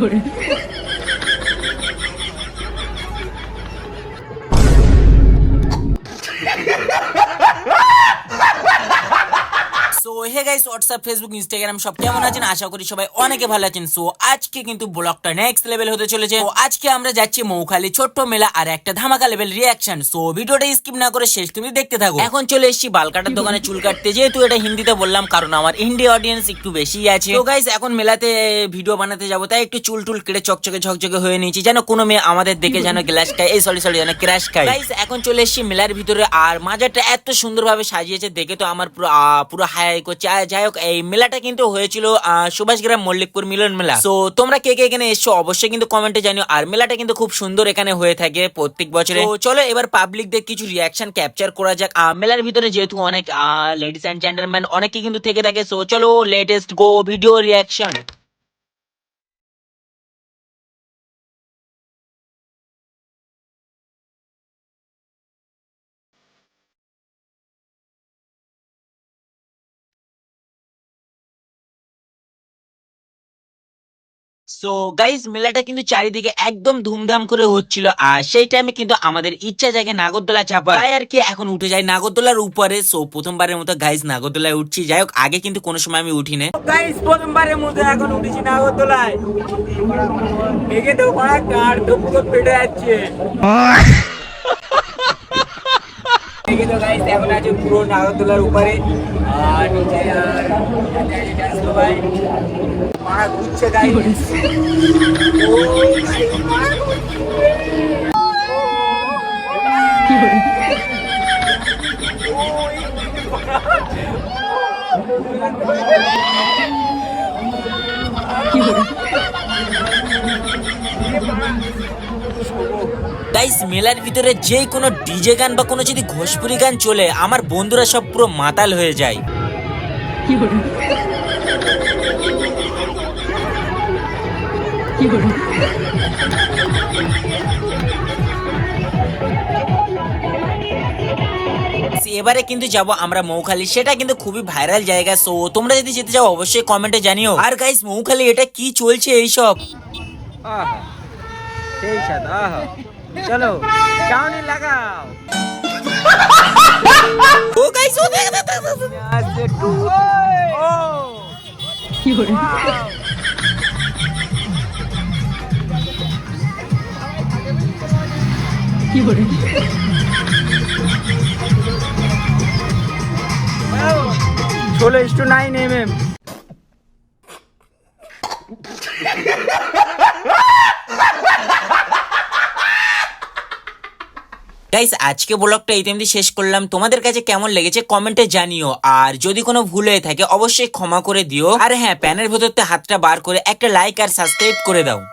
So hey guys, WhatsApp, Facebook, Instagram সব কেমন আছেন? আশা করি সবাই অনেকে ভালো আছেন। সো আজকে কিন্তু ব্লগটা নেক্সট লেভেল হতে চলেছে। তো আজকে আমরা যাচ্ছি মৌখালি ছোট্ট মেলা আর একটা ধামাকা লেভেল রিয়াকশন। সো ভিডিওটা স্কিপ না করে শেষ তুমি দেখতে থাকো। এখন চলে এসেছি বাল কাটার দোকানে চুল কাটতে, যেহেতু এটা হিন্দিতে বললাম কারণ আমার হিন্দি অডিয়েন্স একটু বেশি আছে। তো গাইস এখন মেলাতে ভিডিও বানাতে যাবো, তাই একটু চুল টুল কেটে চকচকে ঝকঝকে হয়ে নিয়েছি, যেন কোনো মেয়ে আমাদের দেখে যেন গ্লাস খায়, এই সরি যেন ক্র্যাশ খায়। গাইস এখন চলে এসেছি মেলার ভিতরে, আর মাজারটা এত সুন্দরভাবে সাজিয়েছে দেখে তো আমার পুরো হাই করছে। যাই হোক, এই মেলাটা কিন্তু হয়েছিল সুভাষগ্রাম মল্লিকপুর মিলন মেলা। তো তোমরা কে কে এখানে এসছো অবশ্যই কিন্তু কমেন্টে জানিও। আর মেলাটা কিন্তু খুব সুন্দর এখানে হয়ে থাকে প্রত্যেক বছরে। তো চলো এবার পাবলিকদের কিছু রিয়াকশন ক্যাপচার করা যাক। মেলার ভিতরে যেহেতু অনেক লেডিস এন্ড জেন্টলম্যান অনেকে কিন্তু থেকে থাকে। সো চলো লেটেস্ট গো ভিডিও রিয়াকশন। সো গাইজ মেলাটা কিন্তু চারিদিকে একদম ধুমধাম করে হচ্ছিল, আর সেই টাইমে কিন্তু আমাদের ইচ্ছা জায়গায় নাগরদোলা চাপা, তাই আর কি এখন উঠে যাই নাগরদোলার উপরে। সো প্রথমবারের মতো গাইজ নাগরদোলায় উঠছি। যাই হোক, আগে কিন্তু কোনো সময় আমি উঠি না। গাইজ প্রথমবারের মতো এখন উঠেছি নাগরদোলায়। দেখে তো বড় কার তো পুরো পেটে যাচ্ছে। দেখে তো গাইজ এখন আছে পুরো নাগরদোলার উপরে, আর নিচে আর সবাই মারা ঘুরছে গাইজ। গাইস মেলার ভিতরে যে কোনো ডিজে গান বা কোনো যদি ঘোষপুরি গান চলে, আমার বন্ধুরা সব পুরো মাতাল হয়ে যায়। এবারে কিন্তু যাব আমরা মৌখালি, সেটা কিন্তু খুবই ভাইরাল জায়গা। সো তোমরা যদি যেতে চাও অবশ্যই কমেন্টে জানিও। আর গাইস মৌখালি এটা কি চলছে এইসব? আহা সেই সাথ আহা চলো চাউনি লাগাও। ও গাইস ও দেখ আজকে টু ও কি করে কি করে 16:9 mm। গাইস আজকে ব্লগটা এই টাইমে শেষ করলাম। তোমাদের কাছে কেমন লেগেছে কমেন্টে জানিও, আর যদি কোনো ভুল হয়ে থাকে অবশ্যই ক্ষমা করে দিও। আর হ্যাঁ, প্যানের ভেতরতে হাতটা বার করে একটা লাইক আর সাবস্ক্রাইব করে দাও।